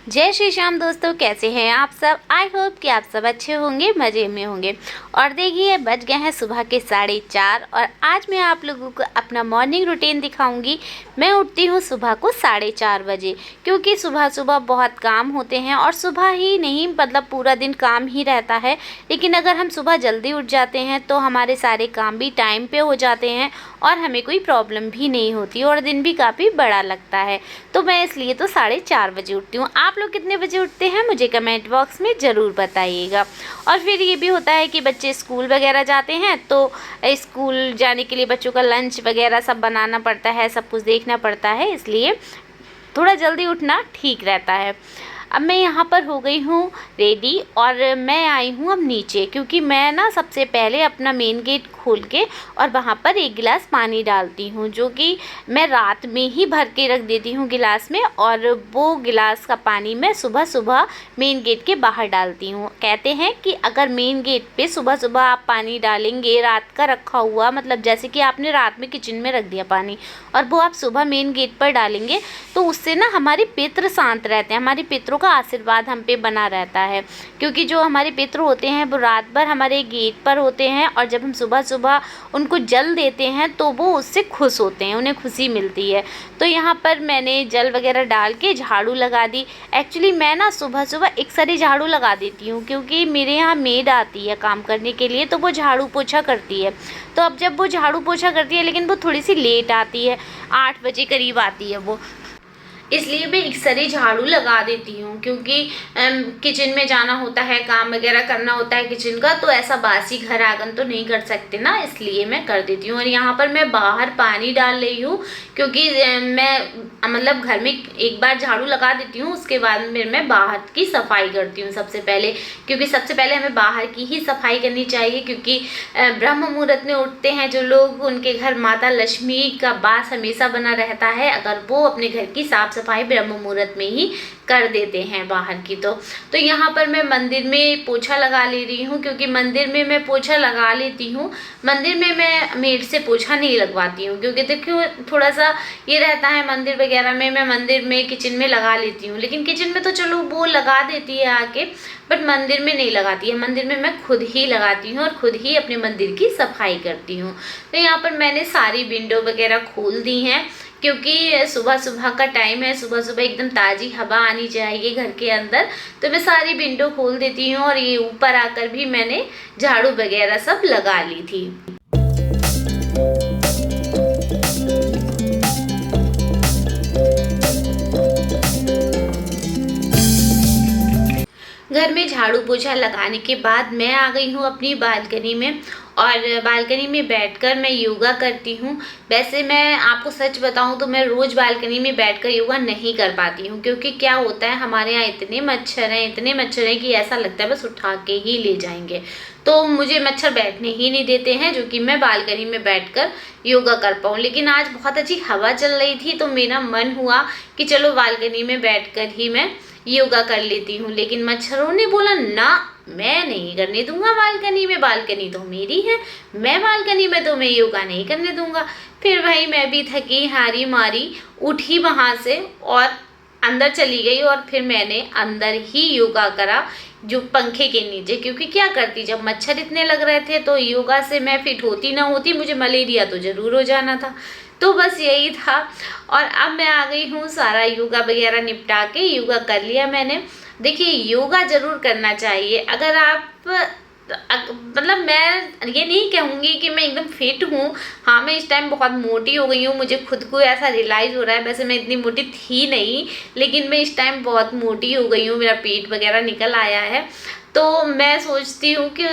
जय श्री श्याम दोस्तों, कैसे हैं आप सब। आई होप कि आप सब अच्छे होंगे, मज़े में होंगे। और देखिए बज गए हैं सुबह के 4:30 और आज मैं आप लोगों को अपना मॉर्निंग रूटीन दिखाऊंगी। मैं उठती हूँ सुबह को 4:30 बजे, क्योंकि सुबह सुबह बहुत काम होते हैं और सुबह ही नहीं मतलब पूरा दिन काम ही रहता है। लेकिन अगर हम सुबह जल्दी उठ जाते हैं तो हमारे सारे काम भी टाइम पे हो जाते हैं और हमें कोई प्रॉब्लम भी नहीं होती और दिन भी काफ़ी बड़ा लगता है। तो मैं इसलिए तो 4:30 बजे उठती हूँ। आप लोग कितने बजे उठते हैं मुझे कमेंट बॉक्स में ज़रूर बताइएगा। और फिर ये भी होता है कि बच्चे स्कूल वगैरह जाते हैं तो स्कूल जाने के लिए बच्चों का लंच वगैरह सब बनाना पड़ता है, सब कुछ देखना पड़ता है, इसलिए थोड़ा जल्दी उठना ठीक रहता है। अब मैं यहाँ पर हो गई हूँ रेडी और मैं आई हूँ अब नीचे, क्योंकि मैं ना सबसे पहले अपना मेन गेट खोल के और वहाँ पर 1 गिलास पानी डालती हूँ, जो कि मैं रात में ही भर के रख देती हूँ गिलास में। और वो गिलास का पानी मैं सुबह सुबह मेन गेट के बाहर डालती हूँ। कहते हैं कि अगर मेन गेट पे सुबह सुबह आप पानी डालेंगे रात का रखा हुआ, मतलब जैसे कि आपने रात में किचन में रख दिया पानी और वो आप सुबह मेन गेट पर डालेंगे, तो उससे ना हमारे पितृ शांत रहते हैं, हमारे पितरों का आशीर्वाद हम पे बना रहता है। क्योंकि जो हमारे पितृ होते हैं वो रात भर हमारे गेट पर होते हैं और जब हम सुबह सुबह उनको जल देते हैं तो वो उससे खुश होते हैं, उन्हें खुशी मिलती है। तो यहाँ पर मैंने जल वगैरह डाल के झाड़ू लगा दी। एक्चुअली मैं ना सुबह सुबह एक सारी झाड़ू लगा देती हूँ, क्योंकि मेरे यहाँ मेड आती है काम करने के लिए, तो वो झाड़ू पोछा करती है। तो अब जब वो झाड़ू पोछा करती है, लेकिन वो थोड़ी सी लेट आती है, 8 बजे करीब आती है वो, इसलिए मैं एक सारी झाड़ू लगा देती हूँ। क्योंकि किचन में जाना होता है, काम वगैरह करना होता है किचन का, तो ऐसा बासी घर आंगन तो नहीं कर सकते ना, इसलिए मैं कर देती हूँ। और यहाँ पर मैं बाहर पानी डाल रही हूँ, क्योंकि मैं मतलब घर में एक बार झाड़ू लगा देती हूँ, उसके बाद फिर मैं बाहर की सफाई करती हूँ सबसे पहले। क्योंकि सबसे पहले हमें बाहर की ही सफाई करनी चाहिए, क्योंकि ब्रह्म मुहूर्त में उठते हैं जो लोग, उनके घर माता लक्ष्मी का वास हमेशा बना रहता है, अगर वो अपने घर की साफ सफाई ब्रह्म मुहूर्त में ही कर देते हैं बाहर की। तो यहाँ पर मैं मंदिर में पोछा लगा ले रही हूँ, क्योंकि मंदिर में मैं पोछा लगा लेती हूँ। मंदिर में मैं मेड से पोछा नहीं लगवाती हूँ, क्योंकि देखियो थोड़ा सा ये रहता है मंदिर वगैरह में, मैं मंदिर में किचन में लगा लेती हूँ, लेकिन किचन में तो चलो वो लगा देती है आके, बट मंदिर में नहीं लगाती है। मंदिर में मैं खुद ही लगाती हूँ और खुद ही अपने मंदिर की सफाई करती हूँ। तो यहाँ पर मैंने सारी विंडो वगैरह खोल दी हैं, क्योंकि सुबह सुबह का टाइम है, सुबह सुबह एकदम ताज़ी हवा आनी चाहिए घर के अंदर, तो मैं सारी विंडो खोल देती हूँ। और ये ऊपर आकर भी मैंने झाड़ू वगैरह सब लगा ली थी। घर में झाड़ू पोछा लगाने के बाद मैं आ गई हूँ अपनी बालकनी में, और बालकनी में बैठकर मैं योगा करती हूँ। वैसे मैं आपको सच बताऊँ तो मैं रोज़ बालकनी में बैठकर योगा नहीं कर पाती हूँ, क्योंकि क्या होता है हमारे यहाँ इतने मच्छर हैं कि ऐसा लगता है बस उठा के ही ले जाएंगे। तो मुझे मच्छर बैठने ही नहीं देते हैं, जो कि मैं बालकनी में बैठकर योगा कर पाऊँ। लेकिन आज बहुत अच्छी हवा चल रही थी, तो मेरा मन हुआ कि चलो बालकनी में बैठकर ही मैं योगा कर लेती हूँ। लेकिन मच्छरों ने बोला ना, मैं नहीं करने दूंगा बालकनी में, बालकनी तो मेरी है, मैं बालकनी में तो मैं योगा नहीं करने दूंगा। फिर भाई मैं भी थकी हारी मारी उठी वहाँ से और अंदर चली गई, और फिर मैंने अंदर ही योगा करा, जो पंखे के नीचे। क्योंकि क्या करती, जब मच्छर इतने लग रहे थे तो योगा से मैं फिट होती ना होती, मुझे मलेरिया तो ज़रूर हो जाना था। तो बस यही था। और अब मैं आ गई हूँ, सारा योगा वगैरह निपटा के योगा कर लिया मैंने। देखिए योगा ज़रूर करना चाहिए। अगर आप मतलब मैं ये नहीं कहूँगी कि मैं एकदम फिट हूँ, हाँ मैं इस टाइम बहुत मोटी हो गई हूँ, मुझे खुद को ऐसा रियलाइज़ हो रहा है। वैसे मैं इतनी मोटी थी नहीं, लेकिन मैं इस टाइम बहुत मोटी हो गई हूँ, मेरा पेट वगैरह निकल आया है। तो मैं सोचती हूँ कि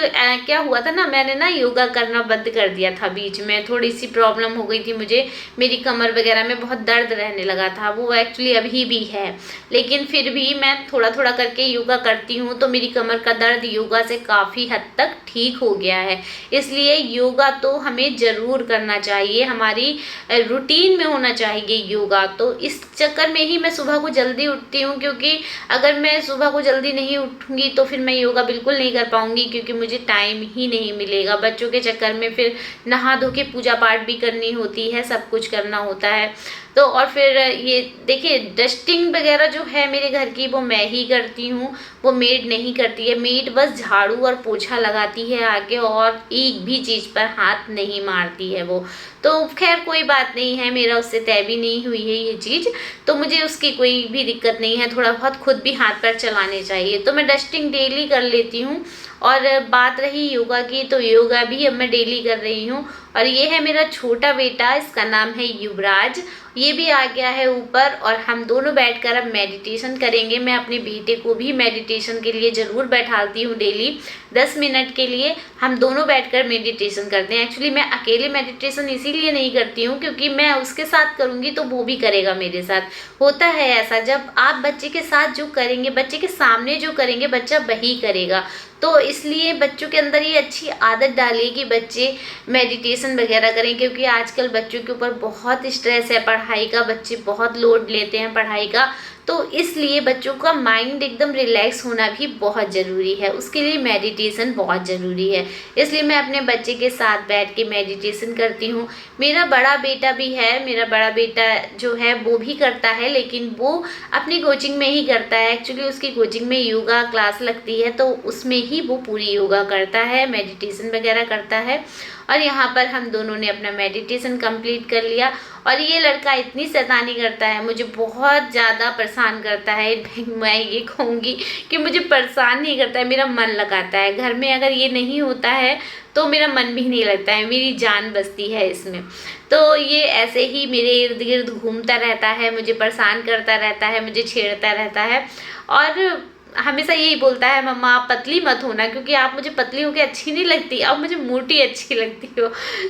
क्या हुआ था ना, मैंने ना योगा करना बंद कर दिया था बीच में, थोड़ी सी प्रॉब्लम हो गई थी मुझे, मेरी कमर वगैरह में बहुत दर्द रहने लगा था। वो एक्चुअली अभी भी है, लेकिन फिर भी मैं थोड़ा थोड़ा करके योगा करती हूँ, तो मेरी कमर का दर्द योगा से काफ़ी हद तक ठीक हो गया है। इसलिए योगा तो हमें ज़रूर करना चाहिए, हमारी रूटीन में होना चाहिए योगा। तो इस चक्कर में ही मैं सुबह को जल्दी उठती हूँ, क्योंकि अगर मैं सुबह को जल्दी नहीं उठूँगी तो फिर मैं योगा बिल्कुल नहीं कर पाऊँगी, क्योंकि मुझे टाइम ही नहीं मिलेगा। बच्चों के चक्कर में फिर नहा धो के पूजा पाठ भी करनी होती है, सब कुछ करना होता है। तो और फिर ये देखिए डस्टिंग वगैरह जो है मेरे घर की वो मैं ही करती हूँ, वो मेड नहीं करती है। मेड बस झाड़ू और पोछा लगाती है आके, और एक भी चीज़ पर हाथ नहीं मारती है वो। तो खैर कोई बात नहीं है, मेरा उससे तय भी नहीं हुई है ये चीज़, तो मुझे उसकी कोई भी दिक्कत नहीं है। थोड़ा बहुत खुद भी हाथ पैर चलाने चाहिए, तो मैं डस्टिंग डेली कर लेती हूँ। और बात रही योगा की, तो योगा भी अब मैं डेली कर रही हूँ। और ये है मेरा छोटा बेटा, इसका नाम है युवराज, ये भी आ गया है ऊपर, और हम दोनों बैठकर अब मेडिटेशन करेंगे। मैं अपने बेटे को भी मेडिटेशन के लिए ज़रूर बैठाती हूँ डेली 10 मिनट के लिए। हम दोनों बैठकर मेडिटेशन करते हैं। एक्चुअली मैं अकेले मेडिटेशन इसीलिए नहीं करती हूँ क्योंकि मैं उसके साथ करूँगी तो वो भी करेगा मेरे साथ। होता है ऐसा, जब आप बच्चे के साथ जो करेंगे, बच्चे के सामने जो करेंगे, बच्चा वही करेगा। तो इसलिए बच्चों के अंदर ये अच्छी आदत डालिए कि बच्चे मेडिटेशन वगैरह करें, क्योंकि आजकल बच्चों के ऊपर बहुत स्ट्रेस है पढ़ाई का, बच्चे बहुत लोड लेते हैं पढ़ाई का। तो इसलिए बच्चों का माइंड एकदम रिलैक्स होना भी बहुत ज़रूरी है, उसके लिए मेडिटेशन बहुत ज़रूरी है। इसलिए मैं अपने बच्चे के साथ बैठ के मेडिटेशन करती हूँ। मेरा बड़ा बेटा भी है, मेरा बड़ा बेटा जो है वो भी करता है, लेकिन वो अपनी कोचिंग में ही करता है। एक्चुअली उसकी कोचिंग में योगा क्लास लगती है, तो उसमें ही वो पूरी योगा करता है, मेडिटेशन वगैरह करता है। और यहाँ पर हम दोनों ने अपना मेडिटेशन कंप्लीट कर लिया। और ये लड़का इतनी शैतानी करता है, मुझे बहुत ज़्यादा परेशान करता है। मैं ये कहूँगी कि मुझे परेशान नहीं करता है, मेरा मन लगाता है। घर में अगर ये नहीं होता है तो मेरा मन भी नहीं लगता है, मेरी जान बसती है इसमें। तो ये ऐसे ही मेरे इर्द गिर्द घूमता रहता है, मुझे परेशान करता रहता है, मुझे छेड़ता रहता है, और हमेशा यही बोलता है मम्मा आप पतली मत होना, क्योंकि आप मुझे पतली होकर अच्छी नहीं लगती, आप मुझे मोटी अच्छी लगती हो।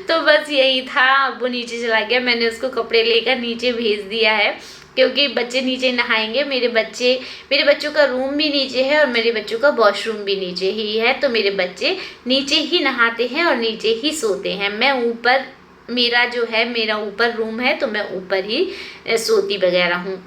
तो बस यही था। अब वो नीचे चला गया, मैंने उसको कपड़े लेकर नीचे भेज दिया है, क्योंकि बच्चे नीचे नहाएंगे। मेरे बच्चों का रूम भी नीचे है और मेरे बच्चों का वॉशरूम भी नीचे ही है, तो मेरे बच्चे नीचे ही नहाते हैं और नीचे ही सोते हैं। मैं ऊपर, मेरा ऊपर रूम है, तो मैं ऊपर ही सोती वगैरह हूँ।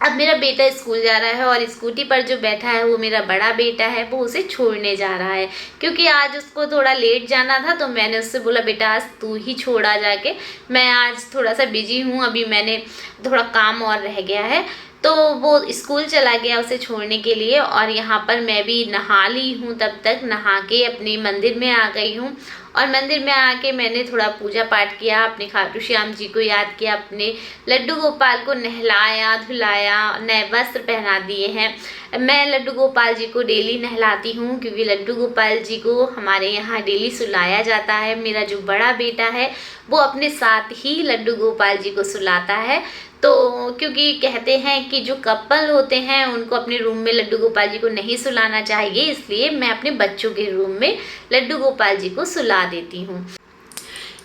अब मेरा बेटा स्कूल जा रहा है और स्कूटी पर जो बैठा है वो मेरा बड़ा बेटा है, वो उसे छोड़ने जा रहा है, क्योंकि आज उसको थोड़ा लेट जाना था। तो मैंने उससे बोला बेटा आज तू ही छोड़ा जाके, मैं आज थोड़ा सा बिजी हूँ, अभी मैंने थोड़ा काम और रह गया है। तो वो स्कूल चला गया उसे छोड़ने के लिए, और यहाँ पर मैं भी नहा ली हूँ। तब तक नहा के अपने मंदिर में आ गई हूँ, और मंदिर में आके मैंने थोड़ा पूजा पाठ किया, अपने खाटू श्याम जी को याद किया, अपने लड्डू गोपाल को नहलाया धुलाया, नए वस्त्र पहना दिए हैं। मैं लड्डू गोपाल जी को डेली नहलाती हूँ, क्योंकि लड्डू गोपाल जी को हमारे यहाँ डेली सुलाया जाता है। मेरा जो बड़ा बेटा है वो अपने साथ ही लड्डू गोपाल जी को सुलाता है। तो क्योंकि कहते हैं कि जो कपल होते हैं उनको अपने रूम में लड्डू गोपाल जी को नहीं सुलाना चाहिए, इसलिए मैं अपने बच्चों के रूम में लड्डू गोपाल जी को सुला देती हूँ।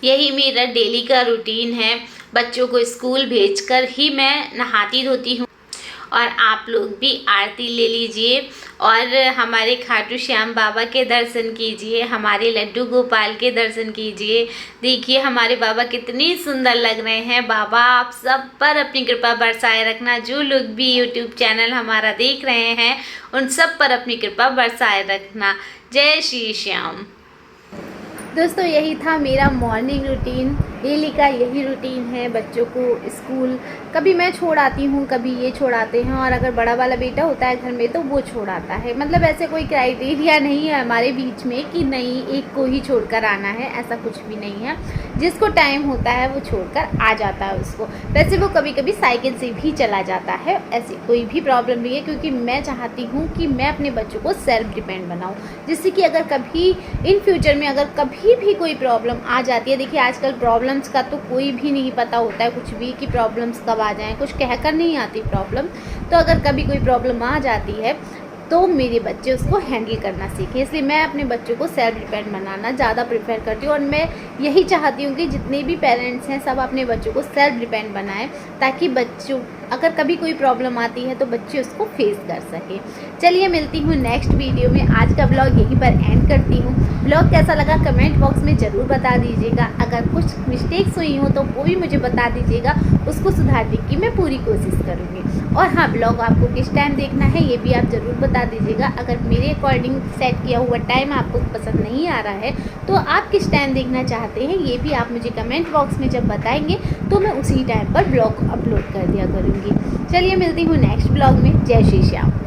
यही मेरा डेली का रूटीन है। बच्चों को स्कूल भेजकर ही मैं नहाती धोती हूँ। और आप लोग भी आरती ले लीजिए और हमारे खाटू श्याम बाबा के दर्शन कीजिए, हमारे लड्डू गोपाल के दर्शन कीजिए। देखिए हमारे बाबा कितनी सुंदर लग रहे हैं। बाबा आप सब पर अपनी कृपा बरसाए रखना। जो लोग भी यूट्यूब चैनल हमारा देख रहे हैं उन सब पर अपनी कृपा बरसाए रखना। जय श्री श्याम। दोस्तों यही था मेरा मॉर्निंग रूटीन, डेली का यही रूटीन है। बच्चों को स्कूल कभी मैं छोड़ आती हूँ, कभी ये छोड़ आते हैं, और अगर बड़ा वाला बेटा होता है घर में तो वो छोड़ आता है। मतलब ऐसे कोई क्राइटेरिया नहीं है हमारे बीच में कि नहीं एक को ही छोड़कर आना है, ऐसा कुछ भी नहीं है। जिसको टाइम होता है वो छोड़कर आ जाता है उसको। वैसे वो कभी कभी साइकिल से भी चला जाता है, ऐसी कोई भी प्रॉब्लम नहीं है, क्योंकि मैं चाहती हूँ कि मैं अपने बच्चों को सेल्फ डिपेंड बनाऊँ, जिससे कि अगर कभी इन फ्यूचर में अगर कभी भी कोई प्रॉब्लम आ जाती है। देखिए आजकल प्रॉब्लम्स का तो कोई भी नहीं पता होता है कुछ भी, कि प्रॉब्लम्स कब आ जाएं, कुछ कहकर नहीं आती प्रॉब्लम। तो अगर कभी कोई प्रॉब्लम आ जाती है तो मेरे बच्चे उसको हैंडल करना सीखें। इसलिए मैं अपने बच्चों को सेल्फ डिपेंड बनाना ज़्यादा प्रेफर करती हूँ, और मैं यही चाहती हूँ कि जितने भी पेरेंट्स हैं सब अपने बच्चों को सेल्फ डिपेंड बनाएं, ताकि बच्चों अगर कभी कोई प्रॉब्लम आती है तो बच्चे उसको फेस कर सके। चलिए मिलती हूँ नेक्स्ट वीडियो में। आज का ब्लॉग यहीं पर एंड करती हूँ। ब्लॉग कैसा लगा कमेंट बॉक्स में ज़रूर बता दीजिएगा। अगर कुछ मिस्टेक्स हुई हो तो वो भी मुझे बता दीजिएगा, उसको सुधारने की मैं पूरी कोशिश करूँगी। और हाँ, ब्लॉग आपको किस टाइम देखना है ये भी आप ज़रूर बता दीजिएगा। अगर मेरे अकॉर्डिंग सेट किया हुआ टाइम आपको पसंद नहीं आ रहा है तो आप किस टाइम देखना चाहते हैं ये भी आप मुझे कमेंट बॉक्स में जब बताएंगे तो मैं उसी टाइम पर ब्लॉग अपलोड कर दिया करूँगी। चलिए मिलती हूँ नेक्स्ट ब्लॉग में। जय श्री श्याम।